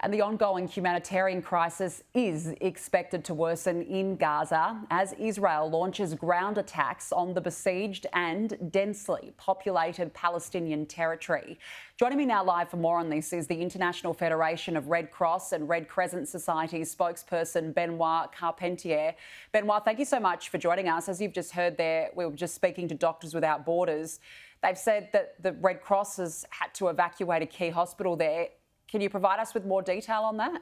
And the ongoing humanitarian crisis is expected to worsen in Gaza as Israel launches ground attacks on the besieged and densely populated Palestinian territory. Joining me now live for more on this is the International Federation of Red Cross and Red Crescent Societies spokesperson Benoit Carpentier. Benoit, thank you so much for joining us. As you've just heard there, we were just speaking to Doctors Without Borders. They've said that the Red Cross has had to evacuate a key hospital there. Can you provide us with more detail on that?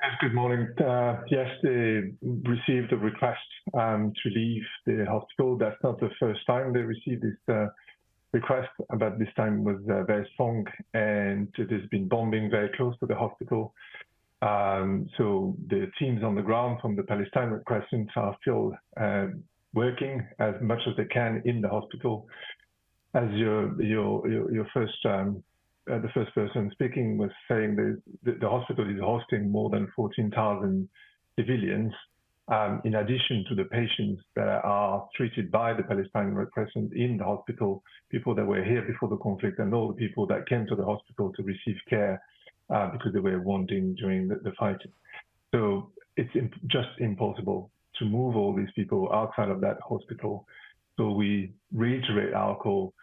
Yes, good morning. Yes, they received a request to leave the hospital. That's not the first time they received this request, but this time was very strong, and there's been bombing very close to the hospital. So the teams on the ground from the Palestinian Red Crescent are still working as much as they can in the hospital. As your first the first person speaking was saying, the hospital is hosting more than 14,000 civilians, in addition to the patients that are treated by the Palestinian Red Crescent in the hospital, people that were here before the conflict, and all the people that came to the hospital to receive care because they were wounded during the fighting. So it's just impossible to move all these people outside of that hospital. So we reiterate our call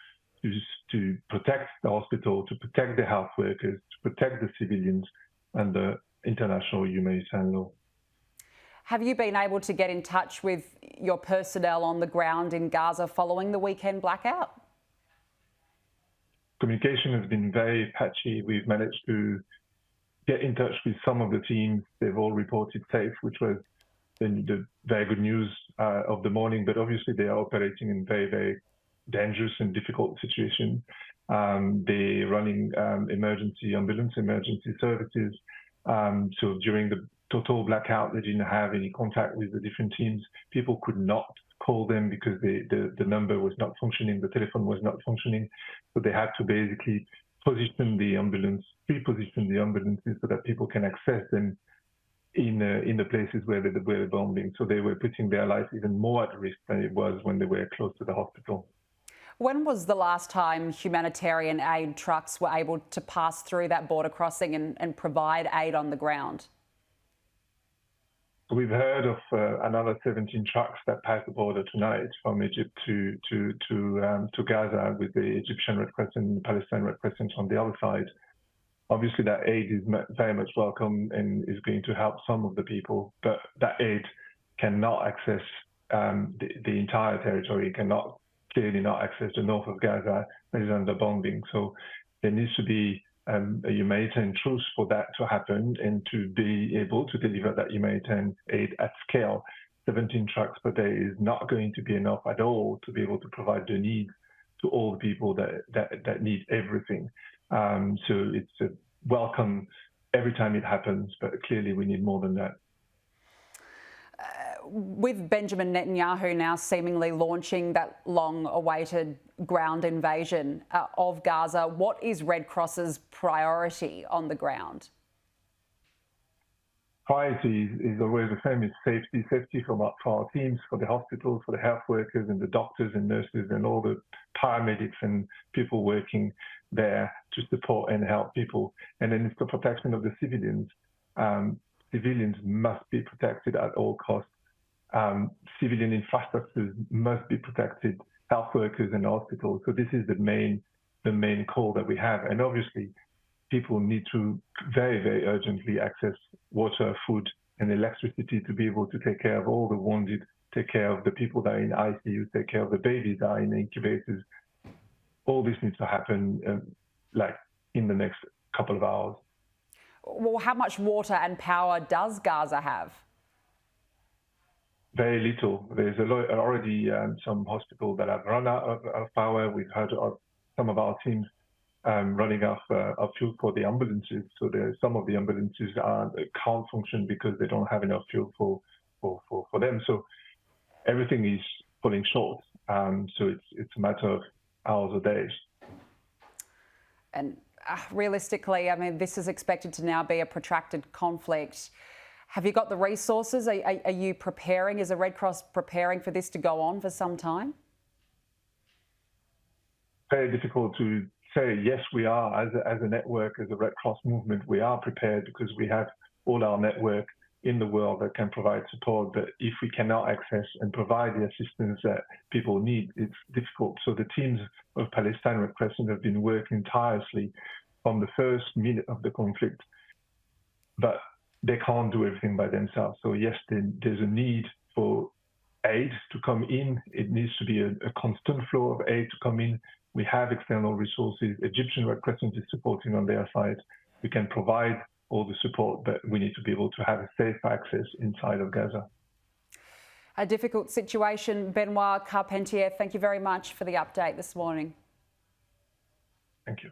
to protect the hospital, to protect the health workers, to protect the civilians and the international humanitarian law. Have you been able to get in touch with your personnel on the ground in Gaza following the weekend blackout? Communication has been very patchy. We've managed to get in touch with some of the teams. They've all reported safe, which was the very good news of the morning, but obviously they are operating in very, very dangerous and difficult situations. They're running emergency ambulance, emergency services. So during the total blackout, they didn't have any contact with the different teams. People could not call them because the number was not functioning, the telephone was not functioning. So they had to basically position the ambulance, reposition the ambulances so that people can access them in the places where they were bombing. So they were putting their life even more at risk than it was when they were close to the hospital. When was the last time humanitarian aid trucks were able to pass through that border crossing and provide aid on the ground? We've heard of another 17 trucks that passed the border tonight from Egypt to Gaza, with the Egyptian Red Crescent and the Palestinian Red Crescent on the other side. Obviously, that aid is very much welcome and is going to help some of the people, but that aid cannot access the entire territory, cannot clearly not access the north of Gaza that is under bombing. So there needs to be a humanitarian truce for that to happen and to be able to deliver that humanitarian aid at scale. 17 trucks per day is not going to be enough at all to be able to provide the needs to all the people that need everything. So it's a welcome every time it happens, but clearly we need more than that. With Benjamin Netanyahu now seemingly launching that long-awaited ground invasion of Gaza, what is Red Cross's priority on the ground? Priority is always the same: is safety for our teams, for the hospitals, for the health workers and the doctors and nurses and all the paramedics and people working there to support and help people. And then it's the protection of the civilians. Civilians must be protected at all costs. Civilian infrastructures must be protected, health workers and hospitals. So this is the main call that we have. And obviously, people need to very, very urgently access water, food, and electricity to be able to take care of all the wounded, take care of the people that are in ICU, take care of the babies that are in incubators. All this needs to happen in the next couple of hours. Well, how much water and power does Gaza have? Very little. There's already some hospitals that have run out of power. We've heard of some of our teams running out of fuel for the ambulances. So some of the ambulances can't function because they don't have enough fuel for them. So everything is falling short. So it's a matter of hours or days. And realistically, I mean, this is expected to now be a protracted conflict. Have you got the resources? Are you preparing? Is the Red Cross preparing for this to go on for some time? Very difficult to say, yes, we are, as a network, as a Red Cross movement, we are prepared because we have all our network in the world that can provide support. But if we cannot access and provide the assistance that people need, it's difficult. So the teams of Palestine Red Crescent have been working tirelessly from the first minute of the conflict, but they can't do everything by themselves. So yes, there's a need for aid to come in. It needs to be a constant flow of aid to come in. We have external resources. Egyptian Red Crescent is supporting on their side. We can provide all the support, but we need to be able to have a safe access inside of Gaza. A difficult situation. Benoit Carpentier, thank you very much for the update this morning. Thank you.